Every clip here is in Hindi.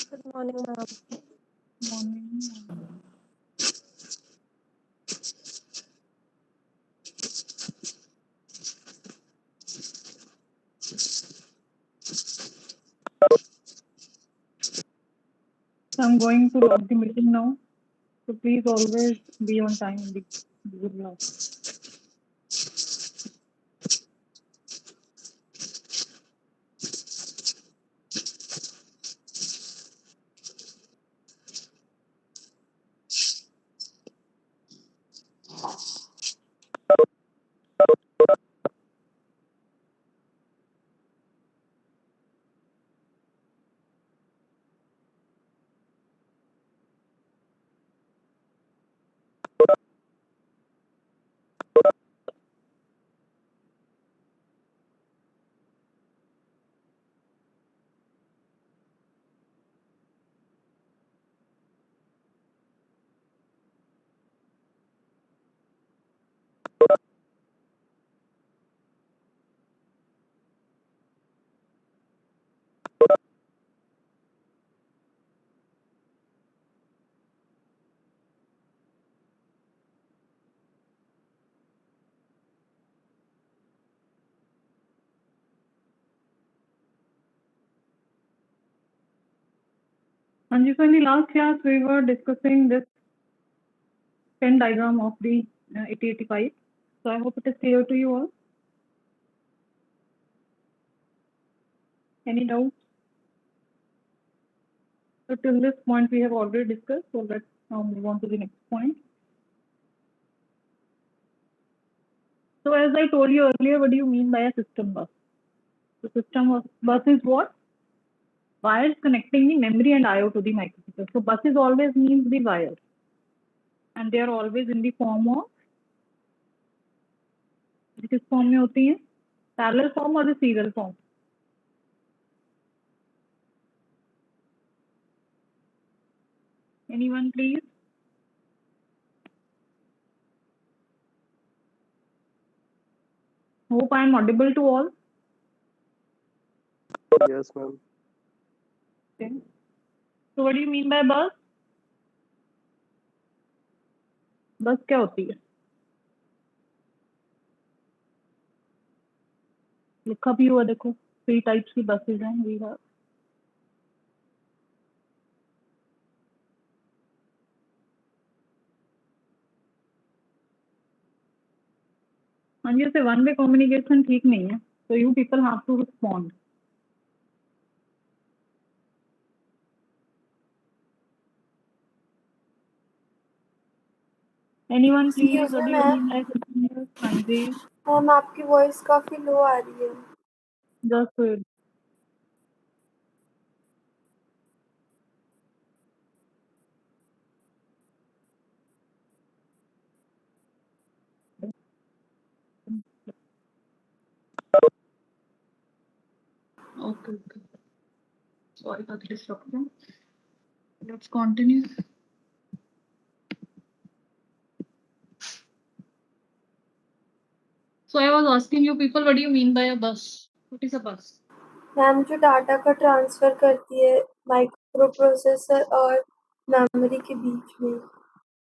Good morning, ma'am. Morning. So I'm going to log the meeting now. So please always be on time in the Google Log. And so in the last class, we were discussing this Venn diagram of the 8085. So I hope it is clear to you all. Any doubts? So till this point, we have already discussed. So let's now move on to the next point. So as I told you earlier, what do you mean by a system bus? The system bus is what? Wires connecting the memory and I/O to the microprocessor. So buses always means the wire, and they are always in the form of, किस फॉर्म में होती है, पैरेलल फॉर्म और serial form. Anyone please? Hope I am audible to all. Yes, ma'am. Okay. So what do you mean by bus? बस क्या होती है? लिखा भी हुआ देखो, 3 types की buses हैं we have. हाँ जी, से वन वे कम्युनिकेशन ठीक नहीं है, so you people have to respond. Anyone please? Excuse What me, do you ma'am. mean by system bus? हाँ जी, मैम आपकी वॉइस काफी लो आ रही है. just wait. Okay. Sorry for the disruption. Let's continue. So I was asking you people, what do you mean by a bus? What is a bus? Ma'am जो डाटा का ट्रांसफर करती है माइक्रो प्रोसेसर और मेमोरी के बीच में.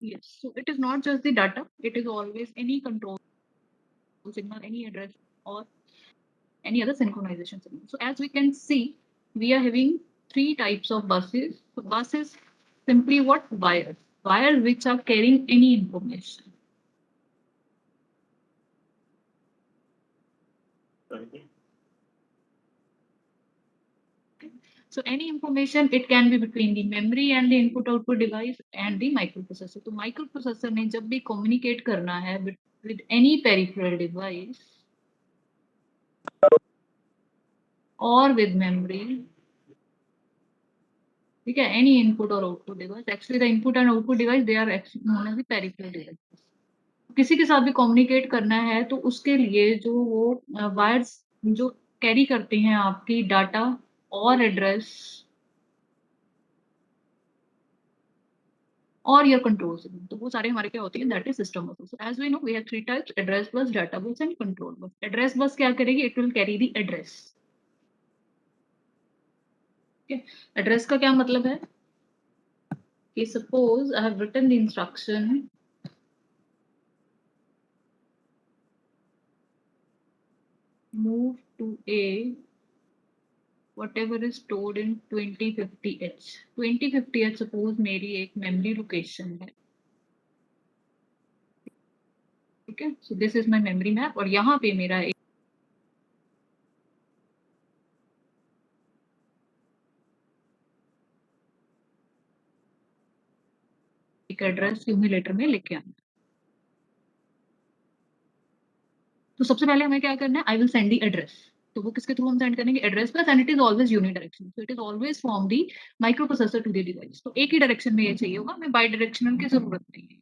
Yes. So it is not just the data, it is always any control signal, any address, or any other synchronization signal. So as we can see, we are having 3 types of buses. So bus is simply what? Wires. Wires which are carrying any information. So any information, it can be between the memory and the input output device and the microprocessor. तो microprocessor ने जब भी communicate करना है with any peripheral device or with memory, ठीक है, any input or output device. Actually, the input and output device they are actually known as the peripheral devices. किसी के साथ भी communicate करना है तो उसके लिए जो वो wires जो carry करते हैं आपकी data और address और your control signal, तो वो सारे हमारे क्या होती है, that is system bus. So as we know we have 3 types: address bus, data bus and control bus. Address bus क्या करेगी? It will carry the address. Address का क्या मतलब है कि suppose I have written the instruction move to a whatever is stored in 2050h 2050h suppose मेरी एक मेमोरी लोकेशन है, ठीक है। So this is my memory map और यहाँ पे मेरा एक एड्रेस यूनिलेटर में लेके आना। तो सबसे पहले हमें क्या करना है, I will send the address. तो वो किसके थ्रू हम सेंड करेंगे, address plus, and it is always unidirectional, so it is always from the microprocessor to the device. तो एक ही डायरेक्शन में ये चाहिए होगा, हमें बाई डायरेक्शनल की जरूरत नहीं है।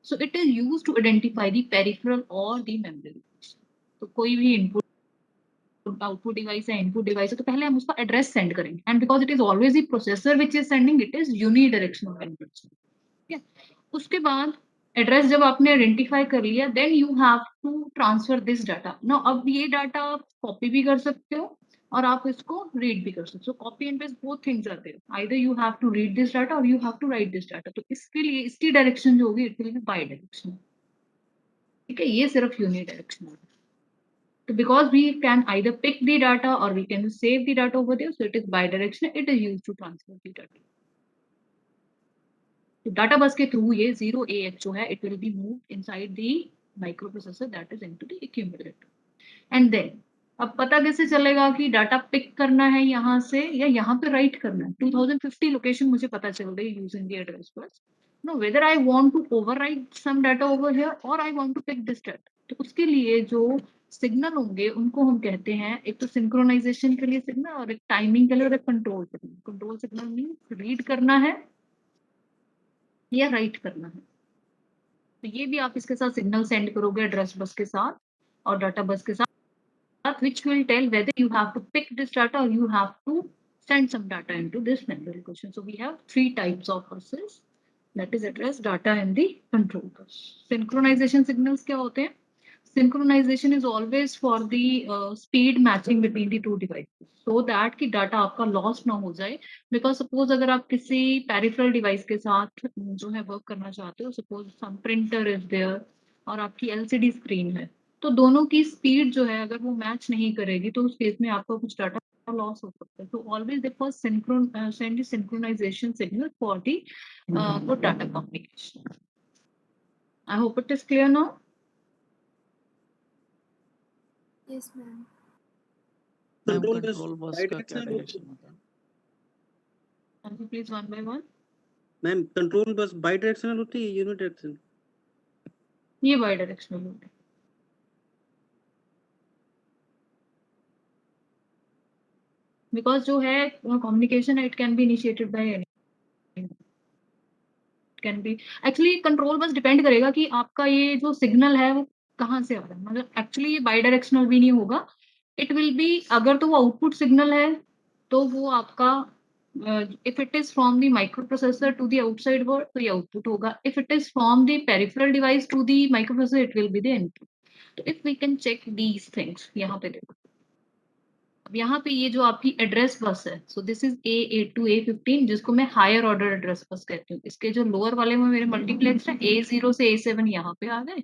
So it is use to identify the peripheral और द मेमोरी। तो कोई भी इनपुट आउटपुट डिवाइस है, इनपुट डिवाइस है, तो पहले हम उसका एड्रेस सेंड करेंगे, and because it is always the processor which is sending, it is unidirectional encryption, ठीक है। उसके बाद एड्रेस जब आपने आइडेंटिफाई कर लिया, then you have to transfer this data. No, अब ये डाटा आप कॉपी भी कर सकते हो और आप इसको रीड भी कर सकते हो। Copy and paste both things are there, either you have to read this data और you have to write this data. तो इसके लिए इसकी डायरेक्शन जो होगी it will be bi direction, ठीक है। ये सिर्फ यूनि डायरेक्शन है। तो because we can either pick the data or we can save the data over there, so it is bidirectional, it is used to transfer the data. तो डाटा बस के थ्रू ये 0AH जो है, it will be moved inside the microprocessor that is into the accumulator. And then अब पता कैसे चलेगा कि डाटा पिक करना है यहाँ से या यहाँ पे राइट करना है। 2050 लोकेशन मुझे पता चल रही है using the address bus. No, whether I want to overwrite some data over here और I want to pick this data. तो उसके लिए जो सिग्नल होंगे उनको हम कहते हैं, एक तो सिंक्रोनाइजेशन के लिए सिग्नल और एक टाइमिंग के लिए और एक control signal. Control signal means read करना है या राइट करना है। तो ये भी आप इसके साथ सिग्नल सेंड करोगे एड्रेस बस के साथ और डाटा बस के साथ, which will tell whether you have to pick this data or you have to send some data into this memory location. So we have three types of buses, that is address, data and the control bus. Synchronization signals क्या होते हैं? Synchronization is always for the speed matching between the two devices, so that कि डाटा आपका लॉस ना हो जाए। बिकॉज सपोज अगर आप किसी पेरिफेरल डिवाइस के साथ जो है वर्क करना चाहते हो, suppose some printer is there और आपकी एलसीडी स्क्रीन है, तो दोनों की स्पीड जो है अगर वो मैच नहीं करेगी तो उस केस में आपका कुछ डाटा लॉस हो सकता है। तो always they first send synchronisation signal for the good data communication. I hope it is clear now. Yes, ma'am. Ma'am control bus control bus का क्या बाइडायरेक्शनल होती डायरेक्शन होता है? Please one by one. Ma'am control bus bidirectional होती है यूनिडायरेक्शनल? ये बाई डायरेक्शनल होता है। बिकॉज जो है कम्युनिकेशन है, it can be initiated by any, can be actually control bus depend करेगा कि आपका ये जो सिग्नल है वो कहाँ से आ रहा है। मतलब एक्चुअली ये बाई डायरेक्शनल भी नहीं होगा, इट विल बी, अगर तो वो आउटपुट सिग्नल है तो वो आपका if it is from the microprocessor to the outside world तो ये आउटपुट होगा। If it is from the peripheral device to the microprocessor it will be the input. तो if we can check these things, यहाँ पे देखो, अब यहाँ पे ये जो आपकी एड्रेस बस है, so this is A8 to A15, जिसको मैं हायर ऑर्डर एड्रेस बस कहती हूँ। इसके जो लोअर वाले में मेरे मल्टीप्लेक्स है, A0 से A7 यहाँ पे आ गए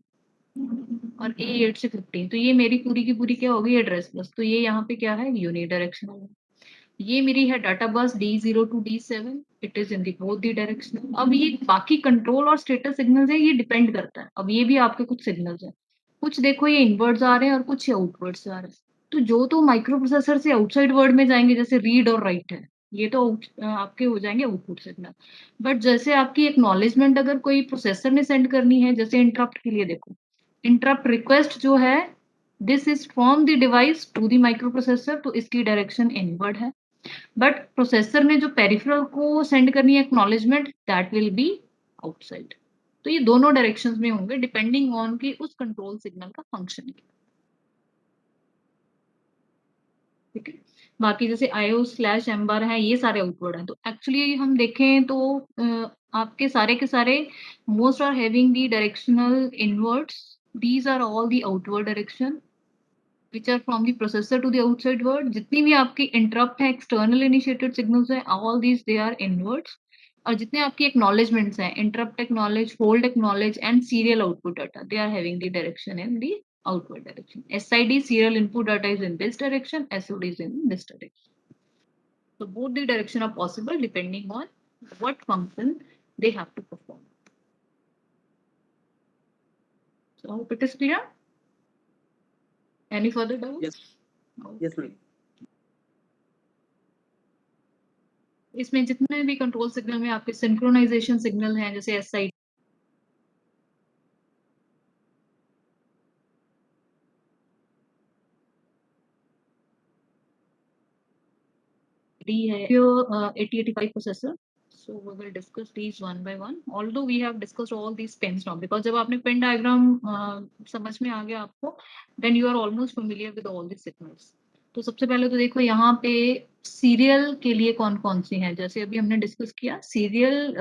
और A8 से 15, तो ये मेरी पूरी की पूरी क्या होगी, एड्रेस बस। तो ये यहाँ पे क्या है, यूनि डायरेक्शनल। ये मेरी है डाटा बस D0 to D7, it is in the both the directional. अब ये बाकी कंट्रोल और स्टेटस सिग्नल्स है, ये डिपेंड करता है। अब ये भी आपके कुछ सिग्नल्स हैं, कुछ देखो ये इनवर्ड्स आ रहे हैं और कुछ आउटवर्ड्स आ रहे हैं। तो जो तो माइक्रो प्रोसेसर से आउटसाइड वर्ड में जाएंगे, जैसे रीड और राइट है, ये तो आपके हो जाएंगे आउटपुट सिग्नल। बट जैसे आपकी एक्नॉलेजमेंट अगर कोई प्रोसेसर ने सेंड करनी है, जैसे इंटरप्ट के लिए देखो, इंटरप्ट रिक्वेस्ट जो है, this is from the device to the microprocessor, तो इसकी डायरेक्शन इनवर्ड है। बट प्रोसेसर ने जो पेरिफेरल को सेंड करनी है acknowledgement, that will be outside. तो ये दोनों डायरेक्शंस में होंगे डिपेंडिंग ऑन कि उस कंट्रोल सिग्नल का फंक्शन क्या, ठीक है। बाकी जैसे IO स्लैश एम बार है, ये सारे आउटवर्ड हैं। तो एक्चुअली हम देखें तो आपके सारे के सारे most are having the directional inwards, these are all the outward direction, which are from the processor to the outside world. जितनी भी आपकी इंटरप्ट है, एक्सटर्नल इनिशिएटेड सिग्नल्स है, all these they are inwards. और जितने आपकी एक्नॉलेजमेंट्स हैं, interrupt acknowledge, hold acknowledge and serial output data, they are having the direction in the outward direction. SID, serial input data, is in this direction, SOD is in this direction. So both the direction are possible depending on what function they have to perform. So I hope it is clear. Any further doubts? Yes. Yes, ma'am. इसमें जितने भी कंट्रोल सिग्नल में आपके सिंक्रोनाइजेशन सिग्नल हैं, जैसे SID है, your 8085 processor. So we will discuss these one by one. Although we have discussed all these pins now, because जब आपने pin diagram समझ में आ गया आपको, then you are almost familiar with all the signals. तो सबसे पहले तो देखो यहाँ पे सीरियल के लिए कौन कौन सी हैं, जैसे अभी हमने डिस्कस किया सीरियल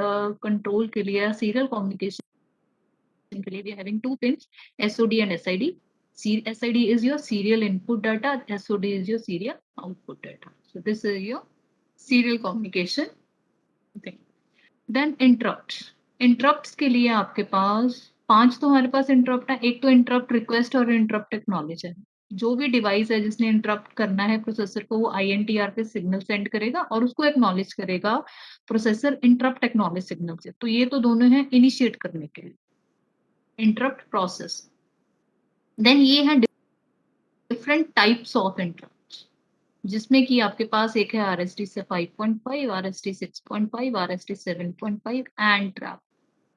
कंट्रोल के लिए, सीरियल कम्युनिकेशन के लिए we are having two pins, SOD and SID. SID is your serial input data, SOD is your serial output data. So this is your serial communication thing. Then interrupts के लिए आपके पास 5 तो हमारे पास इंटरप्ट है, एक तो इंटरप्ट रिक्वेस्ट और इंटरप्ट एक्नॉलेज है। जो भी डिवाइस है जिसने इंटरप्ट करना है प्रोसेसर को, वो INTR पे सिग्नल सेंड करेगा और उसको एक्नॉलेज करेगा प्रोसेसर इंटरप्ट एक्नॉलेज सिग्नल से। तो ये तो दोनों हैं इनिशिएट करने के लिए, इंटरप्ट प्रोसेस। देन ये है डिफरेंट टाइप्स ऑफ इंटरप्ट, जिसमें कि आपके पास एक है RST से 5.5, RST 6.5, RST 7.5 एंड ट्रैप।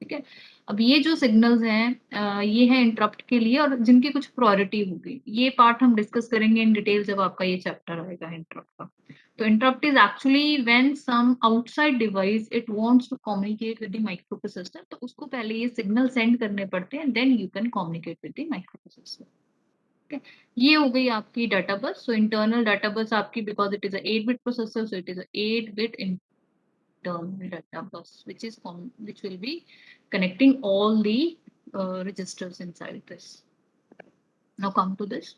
ठीक है, अब ये जो सिग्नल्स हैं ये है इंटरप्ट के लिए और जिनकी कुछ प्रायोरिटी होगी। ये पार्ट हम डिस्कस करेंगे इन डिटेल जब आपका ये चैप्टर आएगा इंटरप्ट का। तो interrupt is actually when some outside device it wants to communicate with the microprocessor, तो उसको पहले ये सिग्नल सेंड करने पड़ते हैं, then you can communicate with the microprocessor. Okay. ये हो गई आपकी डाटा बस। सो इंटरनल डाटा बस आपकी, because it is a 8-bit processor, so it is a 8-bit internal data bus which will be connecting all the registers inside this. Now come to this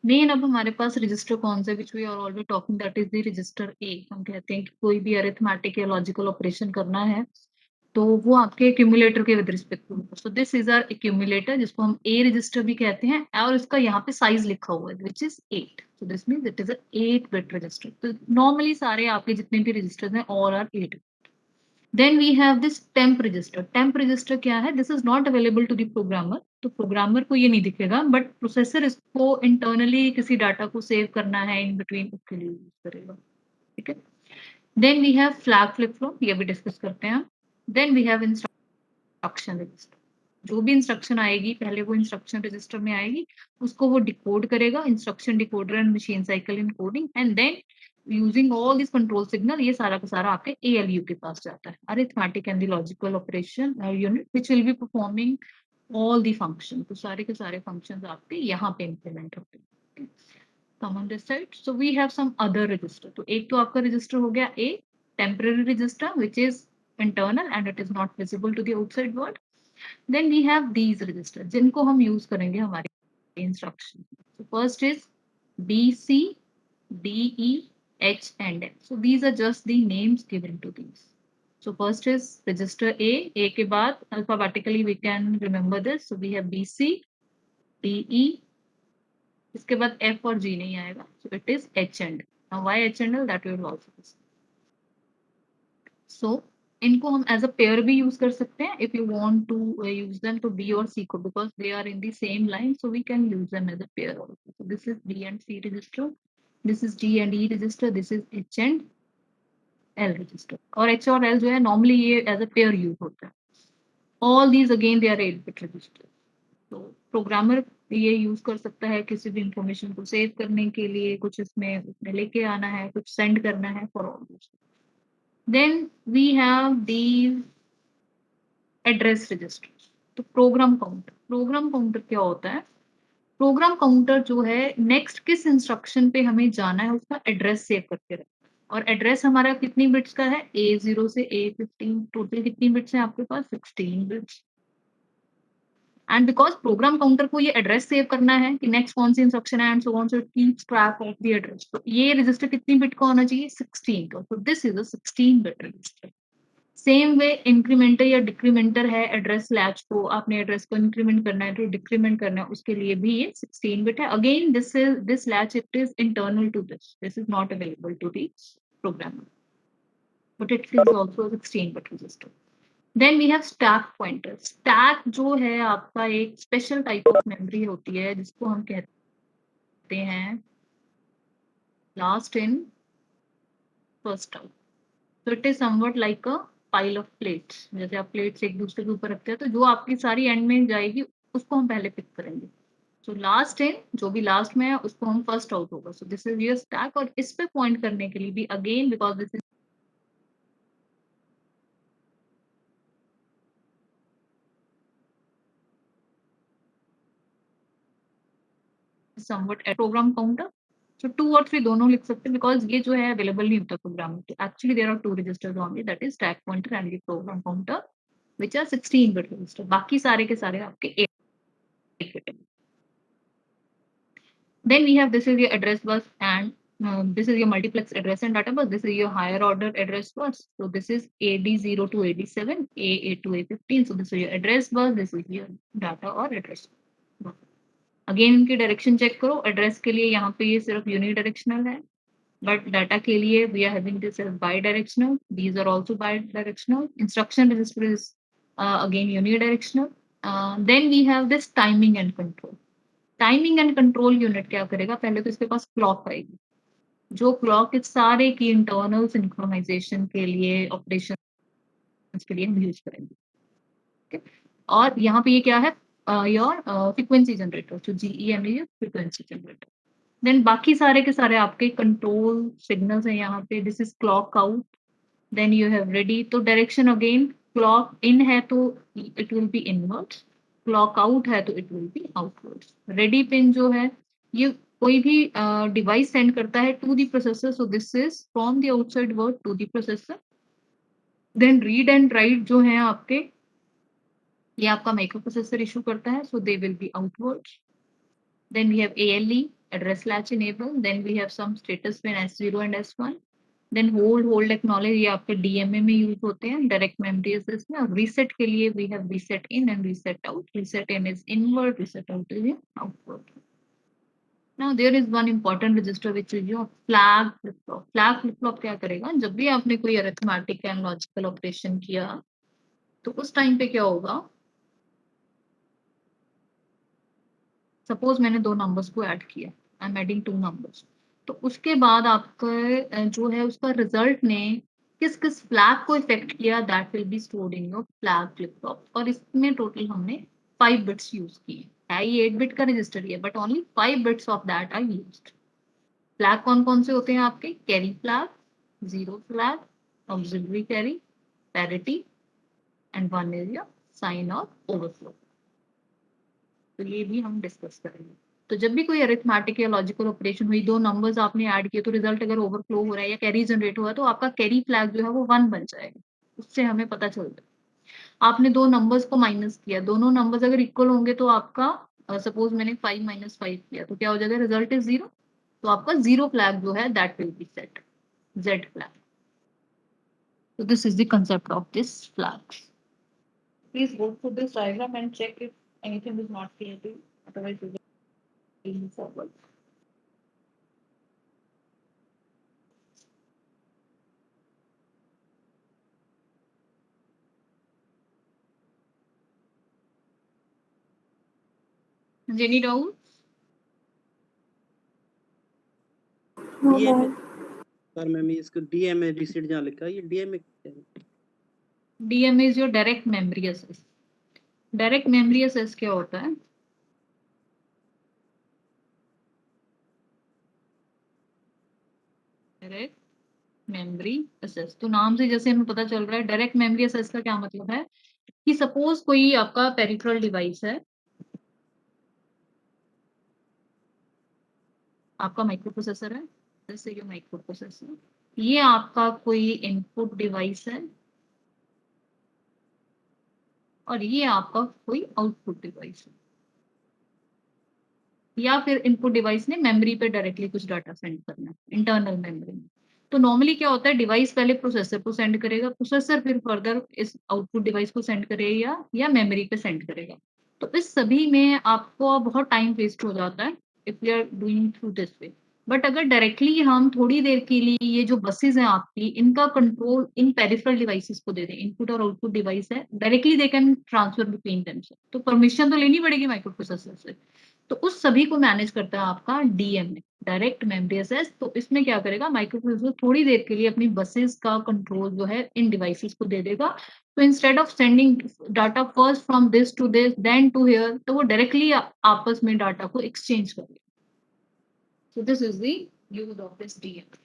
main, अब हमारे पास रजिस्टर कौन से which we are already talking, that is the register A. हम कहते हैं कि कोई भी अरिथमेटिक या लॉजिकल ऑपरेशन करना है तो वो आपके एक्यूमुलेटर के with respect to, so this is our accumulator, जिसको हम A रजिस्टर भी कहते हैं, और इसका यहाँ पे साइज लिखा हुआ है which is 8, so this means it is a 8-bit register. तो नॉर्मली सारे आपके जितने भी रजिस्टर्स हैं all are 8। Then we have this temp register. Temp register क्या है? This is not available to the programmer, तो प्रोग्रामर को ये नहीं दिखेगा, बट प्रोसेसर इसको इंटरनली किसी डाटा को सेव करना है इन बिटवीन, उसके लिए यूज करेगा। ठीक है, then we have flag flip flop, ये भी डिस्कस करते हैं। Then we have instruction register, जो भी इंस्ट्रक्शन आएगी पहले वो इंस्ट्रक्शन रजिस्टर में आएगी, उसको वो डिकोड करेगा, instruction decoder and machine cycle encoding, and then using all this control signal ये सारा का सारा आपके ALU के पास जाता है, arithmetic and the logical operation unit which will be performing all the function. तो सारे के सारे फंक्शंस आपके यहाँ पे इम्प्लीमेंट होते हैं। Come on this side. So we have some other register. तो एक तो आपका रजिस्टर हो गया A, temporary register which is internal and it is not visible to the outside world. Then we have these register जिनको हम use करेंगे हमारे instruction. So first is B, C, D, E, H and M. So these are just the names given to these. So first is register A. A के बाद alphabetically we can remember this. So we have B, C, D, E. इसके बाद F और G नहीं आएगा, so it is H and L. Now why H and L, that we will also discuss. So इनको हम as a pair भी use कर सकते हैं if you want to use them to B और C को, because they are in the same line, so we can use them as a pair also. So this is B and C register, this is D and E register, this is H and L register. और H और L जो है normally ये as a pair use होता है. All these again they are 8-bit register. तो प्रोग्रामर ये यूज कर सकता है किसी भी इंफॉर्मेशन को सेव करने के लिए, कुछ इसमें लेके आना है, कुछ सेंड करना है, for all this. Then we have these address register. तो प्रोग्राम काउंटर क्या होता है? प्रोग्राम काउंटर जो है नेक्स्ट किस इंस्ट्रक्शन पे हमें जाना है उसका एड्रेस सेव करके रखता है, और एड्रेस हमारा कितनी बिट्स का है? A0 से A15, टोटल कितनी बिट्स हैं आपके पास? 16 bits. And because program counter को ये एड्रेस सेव करना है कि नेक्स्ट कौन सी इंस्ट्रक्शन है and so on, so it keeps track of the address. तो ये रजिस्टर कितनी बिट का होना चाहिए? 16 का। तो this is a 16 bit register. Same way incrementer या डिक्रीमेंटर है एड्रेस लैच को, आपने एड्रेस को इंक्रीमेंट करना है तो डिक्रीमेंट करना है, उसके लिए भी ये 16 बिट है। Again this latch it is internal to this is not available to the programmer, but it is also 16 bit register. Then we have stack pointer. Stack जो है आपका एक स्पेशल टाइप ऑफ मेमोरी होती है जिसको हम कहते हैं लास्ट इन फर्स्ट आउट। तो it is somewhat like a pile of plates. जैसे आप प्लेट्स एक दूसरे के ऊपर रखते हैं तो जो आपकी सारी एंड में जाएगी उसको हम पहले पिक करेंगे। सो लास्ट इन जो भी लास्ट में है उसको हम फर्स्ट आउट होगा। So this is your stack. और इस पे पॉइंट करने के लिए भी again because this is somewhat program counter. So 2 और 3 दोनों लिख सकते हैं बिकॉज ये जो है अवेलेबल नहीं होता प्रोग्राम में। Actually there are 2 registers only, that is stack pointer and the program counter which are 16 bit register. बाकी सारे के सारे आपके 8 bit. Then we have, this is your address bus and this is your multiplex address and data bus. This is your higher order address bus. So this is AD0 to AD7, A8 to A15. So this is your address bus. This is your data or address. Again इनकी डायरेक्शन चेक करो। एड्रेस के लिए यहाँ पे ये सिर्फ यूनिडायरेक्शनल है, बट डाटा के लिए we are having this as bidirectional. These are also bidirectional. Instruction register is again unidirectional. Then we have this timing and control. Timing and control unit क्या करेगा? पहले तो इसके पास क्लॉक आएगी, जो क्लॉक इस सारे की इंटरनल सिंक्रोनाइजेशन के लिए, ऑपरेशन के लिए हम यूज करेंगे। okay? और यहाँ पे ये क्या है? योर फ्रीक्वेंसी जनरेटर, जो GEM है, फ्रीक्वेंसी जनरेटर। देन बाकी सारे के सारे आपके कंट्रोल सिग्नल्स हैं यहाँ पे। This is clock out, then you have ready. तो डायरेक्शन अगेन क्लॉक इन है तो it will be inwards, clock out है तो it will be outwards. Ready pin जो है ये कोई भी डिवाइस सेंड करता है to the processor, so this is from the outside world to the processor. Then read and write जो है आपके, ये आपका माइक्रो प्रोसेसर इशू करता है, so they will be outwards. Then we have ALE, address latch enable. Then we have some status pin S0 and S1. Then hold acknowledge, ये आपके DMA में यूज होते हैं, डायरेक्ट मेमोरी एक्सेस में। और रीसेट के लिए we have reset in and reset out. Reset in is inward, reset out is outward. Now there is one important register which is your flag flip flop. Flag flip flop क्या करेगा? जब भी आपने कोई अरिथमेटिक एंड लॉजिकल ऑपरेशन किया तो उस टाइम पे क्या होगा? सपोज मैंने 2 नंबर्स को ऐड किया, आई एम एडिंग 2 नंबर्स, तो उसके बाद आपका जो है उसका रिजल्ट ने किस किस फ्लैग को इफेक्ट किया, that will be stored in your flag flip flop. और इसमें टोटल हमने 5 बिट्स यूज किए है। ये 8 बिट का रजिस्टर ही है but only 5 bits of that are used. Flag कौन कौन से होते हैं आपके? Carry flag, zero flag, auxiliary carry, parity and one is your sign और ओवरफ्लो। तो ये भी हम डिस्कस करेंगे। तो जब भी कोई अरिथमेटिक या लॉजिकल ऑपरेशन हुई, 2 नंबर्स आपने ऐड किए तो रिजल्ट अगर ओवरफ्लो हो रहा है या कैरी जनरेट हुआ तो आपका कैरी फ्लैग जो है वो 1 बन जाएगा। उससे हमें पता चलता है। आपने 2 नंबर्स को माइनस किया, दोनों नंबर्स अगर इक्वल होंगे तो आपका सपोज मैंने 5 माइनस 5 किया तो क्या हो जाएगा? Result is 0। तो आपका 0 फ्लैग जो है that will be set, Z flag. So this is the concept of this flags. Please go through this diagram and check if anything is not clear to you. Otherwise, we will move forward. Any doubt? No, DMA ma'am. Sir ma'am इसको DMA रिसीट जहाँ लिखा है, ये DMA क्या है? DMA is your direct memory access. Direct memory access क्या होता है? Direct memory access. तो नाम से जैसे हमें पता चल रहा है, डायरेक्ट मेमोरी एक्सेस का क्या मतलब है कि सपोज कोई आपका पेरिफेरल डिवाइस है, आपका माइक्रो प्रोसेसर है, जैसे ये माइक्रो प्रोसेसर, ये आपका कोई इनपुट डिवाइस है और ये आपका कोई आउटपुट डिवाइस है, या फिर इनपुट डिवाइस ने मेमोरी पे डायरेक्टली कुछ डाटा सेंड करना है इंटरनल मेमोरी में। तो नॉर्मली क्या होता है, डिवाइस पहले प्रोसेसर को सेंड करेगा, प्रोसेसर फिर फर्दर इस आउटपुट डिवाइस को सेंड करेगा या मेमोरी पे सेंड करेगा। तो इस सभी में आपको बहुत टाइम वेस्ट हो जाता है if you are doing through this way. But अगर डायरेक्टली हम थोड़ी देर के लिए ये जो बसेस हैं आपकी, इनका कंट्रोल इन पेरिफेरल डिवाइसेस को दे दें, इनपुट और आउटपुट डिवाइस है, directly they can transfer between them. तो परमिशन तो लेनी पड़ेगी माइक्रो प्रोसेसर से। तो उस सभी को मैनेज करता है आपका डीएमए, डायरेक्ट मेमोरी एक्सेस। तो इसमें क्या करेगा, माइक्रो प्रोसेसर थोड़ी देर के लिए अपनी बसेस का कंट्रोल जो है इन डिवाइसेस को दे देगा। तो instead of sending data first from this to this then to here, तो वो डायरेक्टली आपस में डाटा को एक्सचेंज कर लेगा। सो this is the use of this DMA.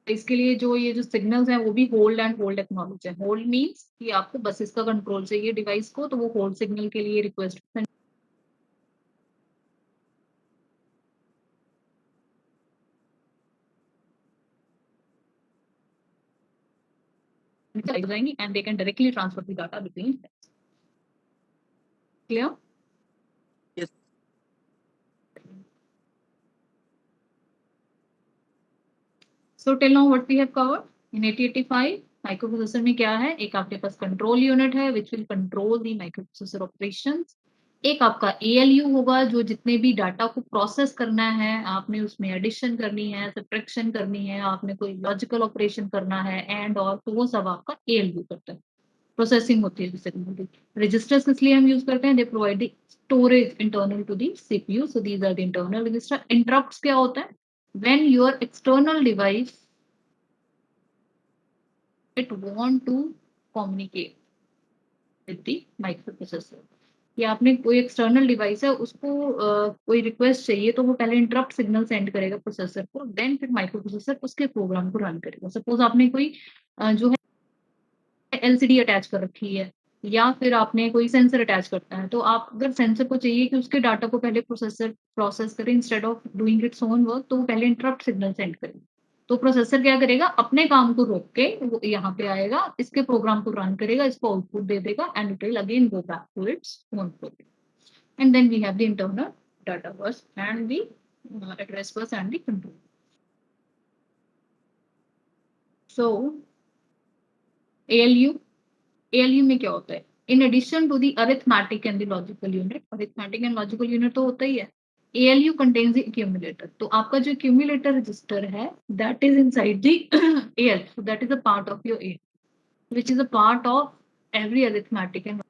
इसके लिए जो ये जो सिग्नल्स हैं वो भी होल्ड एंड होल्ड एक्नॉलेज है। होल्ड मींस कि आपको बसेस का कंट्रोल चाहिए डिवाइस को, तो वो होल्ड सिग्नल के लिए रिक्वेस्ट जाएंगी and they can directly transfer the data between them. Clear? Yes. So till now what we have covered in 8085 microprocessor में क्या है, एक आपके पास कंट्रोल यूनिट है which will control the microprocessor operations. एक आपका ALU होगा जो जितने भी डाटा को प्रोसेस करना है, आपने उसमें एडिशन करनी है, सब्ट्रैक्शन करनी है, आपने कोई लॉजिकल ऑपरेशन करना है एंड और, तो वो सब आपका ALU करता है, प्रोसेसिंग होती है सिग्नल। रजिस्टर्स किस लिए हम यूज करते हैं, they provide the storage internal to the CPU, so these are the internal register. Interrupts क्या होता है, when your external device it want to communicate with the microprocessor, कि आपने कोई एक्सटर्नल डिवाइस है उसको कोई रिक्वेस्ट चाहिए, तो वो पहले इंटरप्ट सिग्नल सेंड करेगा प्रोसेसर को, देन फिर माइक्रोप्रोसेसर उसके प्रोग्राम को रन करेगा। सपोज आपने कोई जो है LCD अटैच कर रखी है, या फिर आपने कोई सेंसर अटैच करता है, तो आप अगर सेंसर को चाहिए कि उसके डाटा को पहले प्रोसेसर प्रोसेस करे instead of doing its own work, तो वो पहले इंटरप्ट सिग्नल सेंड करेगा। तो प्रोसेसर क्या करेगा, अपने काम को रोक के वो यहाँ पे आएगा, इसके प्रोग्राम को रन करेगा, इसको आउटपुट दे देगा and it will again go back to its own program. And then we have the internal data bus and the address bus and the control. So ALU में क्या होता है, in addition to the arithmetic and the logical unit, arithmetic and logical unit तो होता ही है, ALU कंटेन्स द एक्यूमुलेटर। तो आपका जो एक्यूमुलेटर रजिस्टर है that is inside the AL, so that is a part of your AL which is a part of every arithmetic and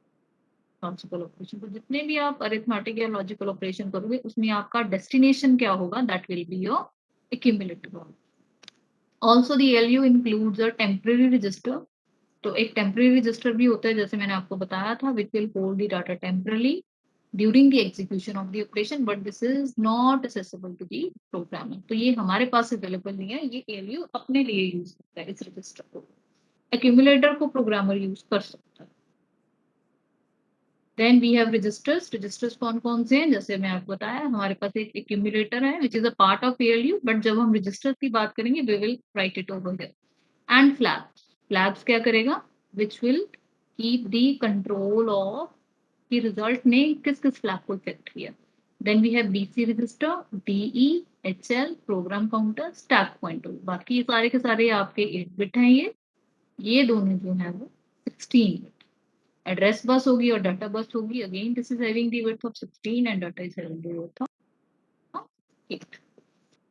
logical operation. तो जितने भी आप अरिथमेटिक या लॉजिकल ऑपरेशन करोगे उसमें आपका डेस्टिनेशन क्या होगा, that will be your accumulator. Also the ALU includes a temporary register. तो एक टेम्परेरी रजिस्टर भी होता है, जैसे मैंने आपको बताया था, which will hold the data temporarily during the execution of the operation, but this is not accessible to the programmer. तो ये हमारे पास अवेलेबल नहीं है, ये ALU अपने लिए यूज करता है इस रजिस्टर को। एक्यूमुलेटर को प्रोग्रामर यूज कर सकता है। Then we have registers. Registers कौन कौन से हैं, जैसे मैं आपको बताया, हमारे पास एक एक्यूमुलेटर है which is a part of ALU, but जब हम रजिस्टर की बात करेंगे we will write it over here. And flags, flags क्या करेगा, which will keep the control of कि रिजल्ट ने किस किस फ्लैग को इफेक्ट किया। देन वी हैव BC register, DE, HL, program counter, stack pointer. बाकी सारे के सारे आपके 8 बिट हैं, ये दोनों जो है वो 16 बिट। एड्रेस बस होगी और डाटा बस होगी, again this is having the width of 16 and data is having the width of 8।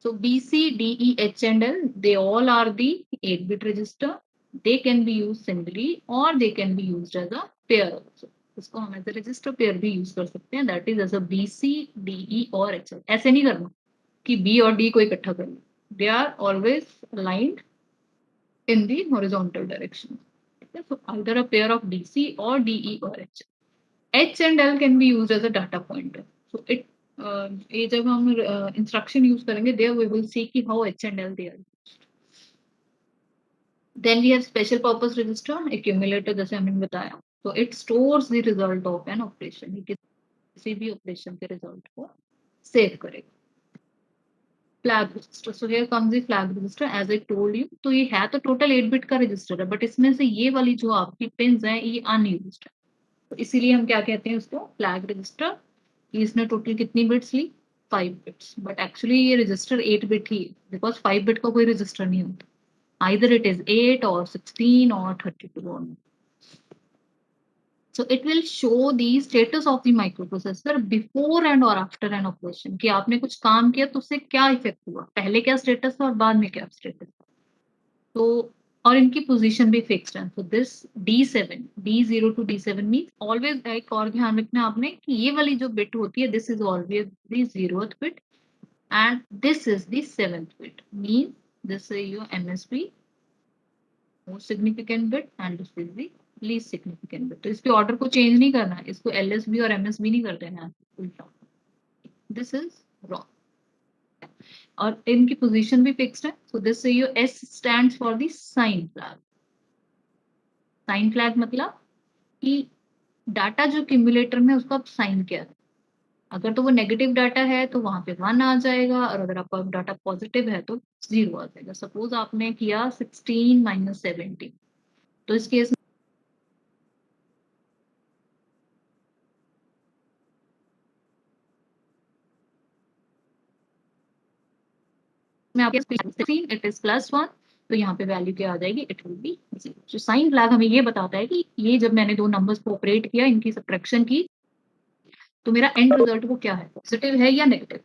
So BC, DE, H and L, they all are the 8-bit register. They can be used singly or they can be used as a pair also. इसको हम एज ए रजिस्टर पेयर भी यूज कर सकते हैं, that is as a BC, DE और HL। ऐसे नहीं करना कि B और D को इकट्ठा कर लो, they are always aligned in the horizontal direction. So either a pair of DC or DE or HL. H and L can be used as a data pointer. So it ये जब हम इंस्ट्रक्शन यूज करेंगे देयर वी विल सी कि how H and L they are used. Then we have special purpose register, accumulator, जैसे हमने बताया, तो it stores the result of an operation, ये किसी भी ऑपरेशन के रिजल्ट को सेव करेगा। Flag register, so here comes the flag register as I told you. तो ये है तो टोटल 8 बिट का रजिस्टर है, बट इसमें से ये वाली जो आपकी पिन्स हैं ये अनयूज्ड है, तो इसीलिए हम क्या कहते हैं उसको फ्लैग रजिस्टर। इसने टोटल कितनी बिट्स ली? 5 बिट्स, बट एक्चुअली ये रजिस्टर 8 बिट ही है, बिकॉज 5 बिट का कोई रजिस्टर नहीं होता, either it is 8 or 16 or 32 or not. So it will show the status of the microprocessor before and or after an operation, कि आपने कुछ काम किया तो उससे क्या इफेक्ट हुआ, पहले क्या स्टेटस था और बाद में क्या स्टेटस। तो और इनकी पोजीशन भी फिक्स्ड है। तो this D7 D0 to D7 means always, एक और ध्यान रखना आपने कि ये वाली जो बिट होती है this is always the 0th bit and this is the 7th bit, means this is your MSB most significant bit and this is the least significant bit। तो इसके ऑर्डर को चेंज नहीं करना है, इसको LSB और MSB नहीं कर देना है उल्टा। दिस इज रॉन्ग और इनकी पोजीशन भी फिक्स्ड है। So this your S stands for the sign flag. Sign flag मतलब कि डाटा जो क्यूमुलेटर में उसका साइन क्या है, अगर तो वो नेगेटिव डाटा है तो वहां पे 1 आ जाएगा, और अगर आपका डाटा पॉजिटिव है तो 0 आ जाएगा। सपोज आपने किया 16 - 17, तो इस केस में आपके 16 इट इज +1, तो यहाँ पे वैल्यू क्या आ जाएगी, इट विल बी 0। जो साइन फ्लैग हमें ये बताता है कि ये जब मैंने दो नंबर्स को ऑपरेट किया, इनकी सब्ट्रैक्शन की, तो मेरा एंड रिजल्ट वो क्या है, पॉजिटिव है या negative.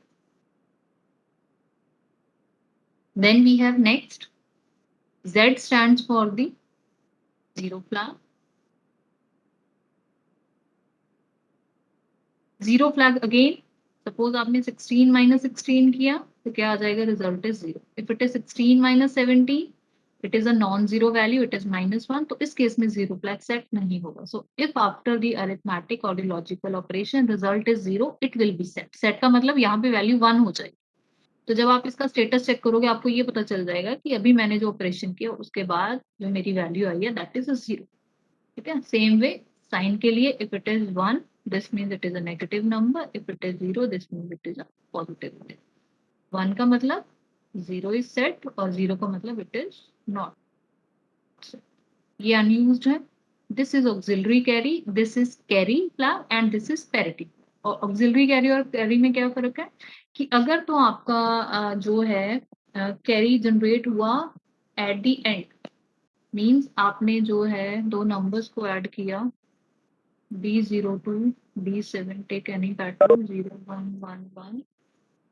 Then we have next Z stands for the zero flag. Zero flag again, suppose आपने 16 - 16 किया तो क्या आ जाएगा, result is 0। If it is 16 - 17 it is a non zero value, it is -1, तो इस केस में जीरो फ्लैग सेट नहीं होगा। So if after the arithmetic और the logical operation result is 0 it will be set. Set का मतलब यहाँ पे वैल्यू 1 हो जाएगी। तो जब आप इसका स्टेटस चेक करोगे आपको ये पता चल जाएगा कि अभी मैंने जो ऑपरेशन किया उसके बाद जो मेरी वैल्यू आई है दैट इज 0। ठीक है, सेम वे साइन के लिए, if it is 1 this means it is a negative number, if it is 0 this means it is a positive number। 1 का मतलब 0 is set और 0 का मतलब it is not set। ये unused है। this is auxiliary carry, this is carry flag and this is parity। और auxiliary carry और carry में क्या फर्क है कि अगर तो आपका जो है carry जनरेट हुआ at the end, मीन्स आपने जो है दो नंबर्स को ऐड किया D0 to D7, take any pattern 0 1 1 1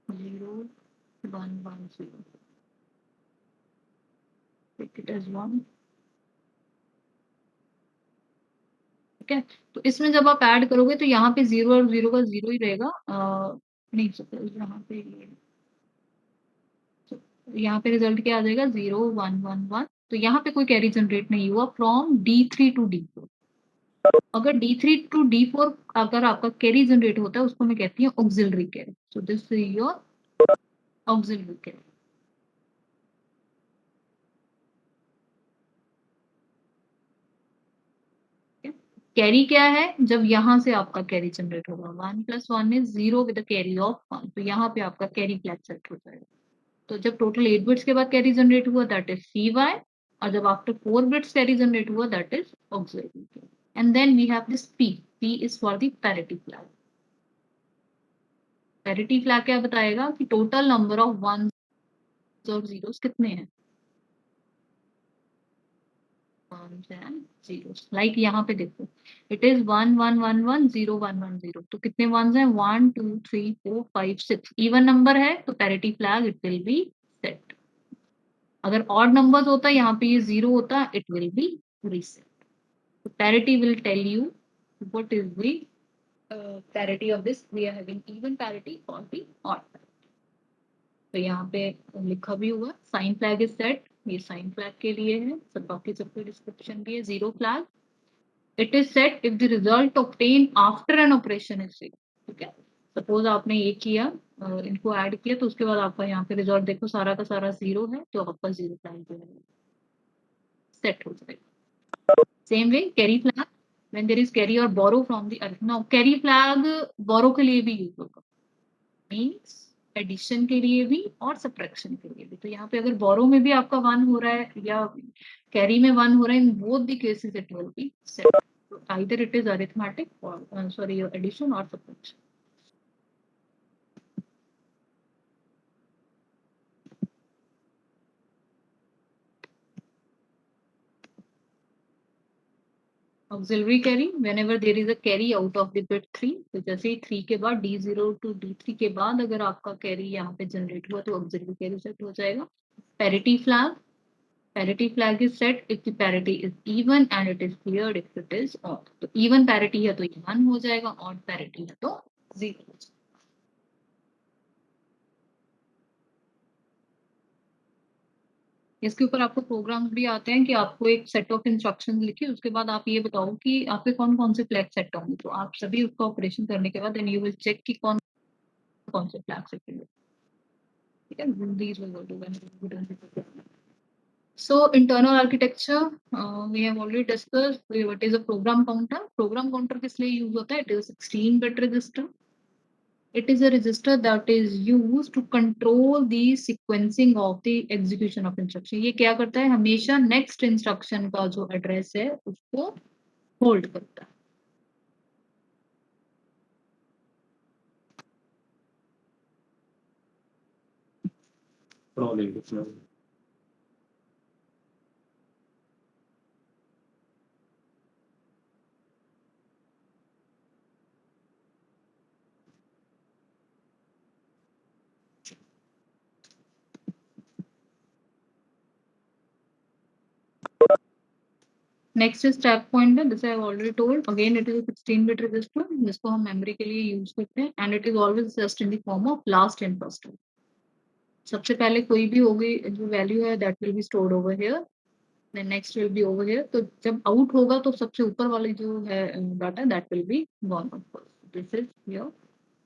0 1 1 0, take it as 1। ठीक है, तो इसमें जब आप ऐड करोगे तो यहाँ पे 0 और 0 का 0 ही रहेगा। नहीं, सपोज यहाँ पे रिजल्ट क्या आ जाएगा, 0 1 1 1। तो यहाँ पे कोई कैरी जनरेट नहीं हुआ फ्रॉम D3 to D4। अगर D3 to D4 अगर आपका कैरी जनरेट होता है उसको मैं कहती हूँ auxiliary carry. So this is your auxiliary carry. Carry क्या है, जब यहाँ से आपका कैरी जनरेट होगा 1 + 1 इज 0 विद कैरी ऑफ 1, तो यहाँ पे आपका कैरी फ्लैग सेट हो जाएगा। तो जब टोटल 8 बिट्स के बाद कैरी जनरेट हुआ दैट इज CY, और जब आफ्टर 4 बिट्स कैरी जनरेट हुआ that is auxiliary. And then we have this P is for the parity flag. Parity flag क्या बताएगा कि टोटल नंबर ऑफ 1s और 0s कितने हैं, 1s and 0s। लाइक यहाँ पे देखो इट इज 1 1 1 1 0 1 1 0, तो कितने 1s हैं, 1 2 3 4 5 6। इवन नंबर है तो parity flag it will be set. अगर ऑड नंबर्स होता है यहाँ पे ये 0 होता, इट विल बी रीसेट। तो parity will tell you what is the parity of this, we are having even parity और द ऑड पैरिटी। तो यहाँ पे लिखा भी हुआ साइन फ्लैग इज सेट, ये साइन फ्लैग के लिए है, सब बाकी सबके डिस्क्रिप्शन भी है। Zero flag it is set if the result obtain after an operation is 0। ठीक है, सपोज आपने ये किया, इनको ऐड किया, तो उसके बाद आपका यहाँ पे रिजल्ट देखो सारा का सारा 0 है, तो आपका जीरो फ्लैग जो है सेट हो जाएगा। Same way carry flag when there is carry or borrow from the now carry flag borrow के लिए भी यूज होगा, मीन्स एडिशन के लिए भी और सब्ट्रैक्शन के लिए भी। तो यहाँ पे अगर बोरो में भी आपका 1 हो रहा है या कैरी में 1 हो रहा है, in both the cases it will be set. Either it is arithmetic और सॉरी एडिशन और subtraction. Auxiliary carry whenever there is a carry out of the bit 3, तो जैसे ही 3 के बाद D0 to D3 के बाद अगर आपका कैरी यहाँ पे जनरेट हुआ तो ऑक्सिलरी कैरी सेट हो जाएगा। Parity flag is set if the parity is even and it is cleared if it is odd। तो even parity है तो ये 1 हो जाएगा, odd parity है तो 0 हो जाएगा। इसके ऊपर आपको प्रोग्राम्स भी आते हैं कि आपको एक सेट ऑफ इंस्ट्रक्शंस लिखिए, उसके बाद आप ये बताओ कि आपके कौन कौन से फ्लैग सेट होंगे। तो आप सभी उसका ऑपरेशन करने के बाद देन यू विल चेक कि कौन कौन से फ्लैग सेट होंगे। ठीक है, these will go to when we do it. So internal architecture we have already discussed what is a program counter। program counter किस लिए यूज होता है? It is a 16-bit register। It is a register that is used to control the sequencing of the execution of instruction। ये क्या करता है? हमेशा next instruction का जो address है उसको hold करता है। Next is stack pointer. This I have already told. Again it is a 16-bit register जिसको हम मेमोरी के लिए यूज करते हैं and it is always just in the form of last in first. सबसे पहले कोई भी होगी जो वैल्यू है that will be stored over here, then next will be over here. तो जब आउट होगा तो सबसे ऊपर वाली जो है data that will be gone of first. This is your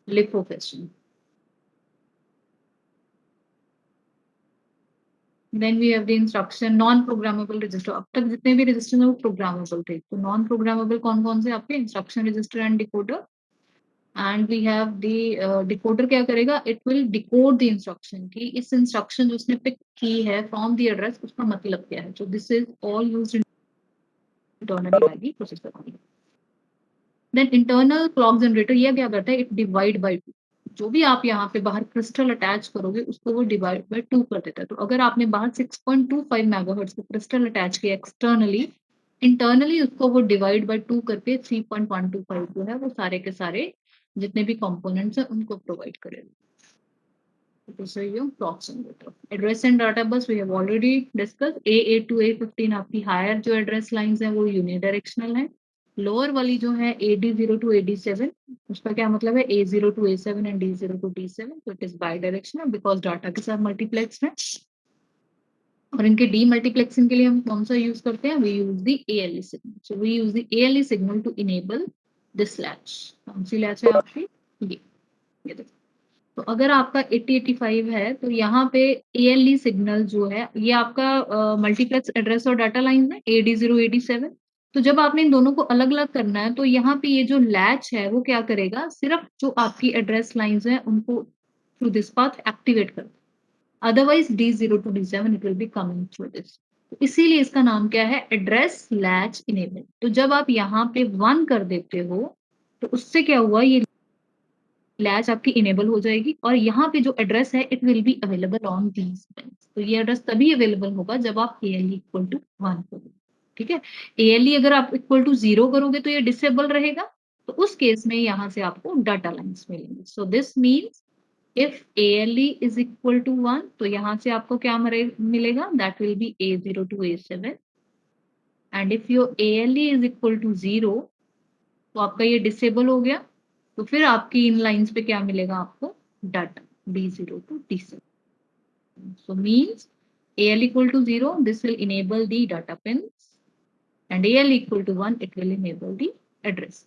LIFO question. Then we have the instruction non programmable register. अब तक जितने भी रजिस्टर हैं वो प्रोग्रामेबल थे, तो नॉन प्रोग्रामेबल कौन कौन से आपके? Instruction register and decoder. And we have the decoder क्या करेगा? It will decode the instruction की इस इंस्ट्रक्शन जो उसने पिक की है फ्रॉम द एड्रेस उसका मतलब क्या है। So this is all used internally by the processor. Then internal clock generator ये क्या करता है? It divide by 2। जो भी आप यहाँ पे बाहर क्रिस्टल अटैच करोगे उसको वो डिवाइड बाय 2 कर देता है। तो अगर आपने बाहर 6.25 मेगाहर्ट्ज का क्रिस्टल अटैच किया एक्सटर्नली, इंटरनली उसको वो डिवाइड बाय 2 करके 3.125 जो है वो सारे के सारे जितने भी कंपोनेंट्स हैं उनको प्रोवाइड करेगा। This is your clock generator. Address and data bus we have already discussed। A8 to A15 आपकी हायर जो एड्रेस लाइंस हैं वो यूनिडायरेक्शनल है। लोअर वाली जो है AD0 to AD7 उसका क्या मतलब है? A0 to A7 and D0 to D7। तो it is by directional because data के साथ मल्टीप्लेक्स है। और इनके डी मल्टीप्लेक्सिंग के लिए हम कौन सा यूज करते हैं? We use the ALE signal. So we use the ALE signal to enable this latch. कौन सी लैच है आपकी? ये देखो। तो अगर आपका 8085 है तो यहाँ पे ALE सिग्नल जो है ये आपका मल्टीप्लेक्स एड्रेस और डाटा लाइन है AD0 AD7। तो जब आपने इन दोनों को अलग अलग करना है तो यहाँ पे ये जो लैच है वो क्या करेगा? सिर्फ जो आपकी एड्रेस लाइंस हैं उनको थ्रू दिस पाथ एक्टिवेट कर, otherwise D0 to D7 it will be coming through this. इसीलिए इसका नाम क्या है? Address latch enable. तो जब आप यहाँ पे 1 कर देते हो तो उससे क्या हुआ? ये लैच आपकी इनेबल हो जाएगी और यहाँ पे जो एड्रेस है it will be available on these pins. तो ये एड्रेस तभी अवेलेबल होगा जब आप ALE इक्वल टू 1 करोगे। ठीक है, ALE अगर आप इक्वल टू 0 करोगे तो ये डिसेबल रहेगा। तो उस केस में यहाँ से आपको डाटा लाइंस मिलेंगे। So this means if ALE is equal to 1 तो यहाँ से आपको क्या मिलेगा? That will be A0 to A7। And if your ALE is equal to 0 तो आपका ये डिसेबल हो गया। तो फिर आपकी इन लाइंस पे क्या मिलेगा आपको? Data D0 to D7। So means AL equal to 0 this will enable the data pins and AL equal to 1 it will enable the address।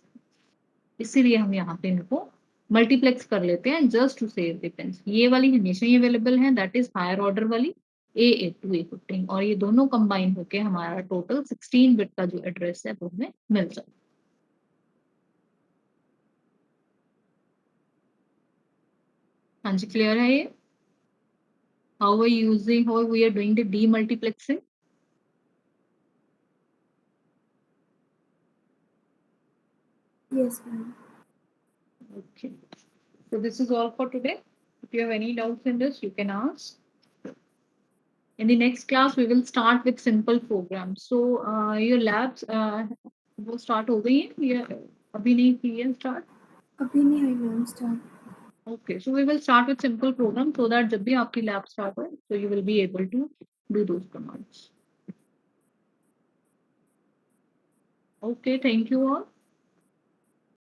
इसीलिए हम यहाँ पे इनको मल्टीप्लेक्स कर लेते हैं just to save the pins. ये वाली हमेशा ही अवेलेबल है दैट इज हायर ऑर्डर वाली A8 to A15 और ये दोनों कंबाइन होके हमारा टोटल 16 बिट का जो एड्रेस है वो हमें मिल जाए। हाँ जी, clear है ये? How we are doing the demultiplexing? Yes, ma'am. Okay. So this is all for today. If you have any doubts in this, you can ask. In the next class, we will start with simple programs. So your labs वो start हो गई हैं या अभी नहीं की है start? अभी नहीं हुई ma'am start. Okay, so we will start with simple program so that जब भी आपकी lab start हो, so you will be able to do those commands. Okay, thank you all.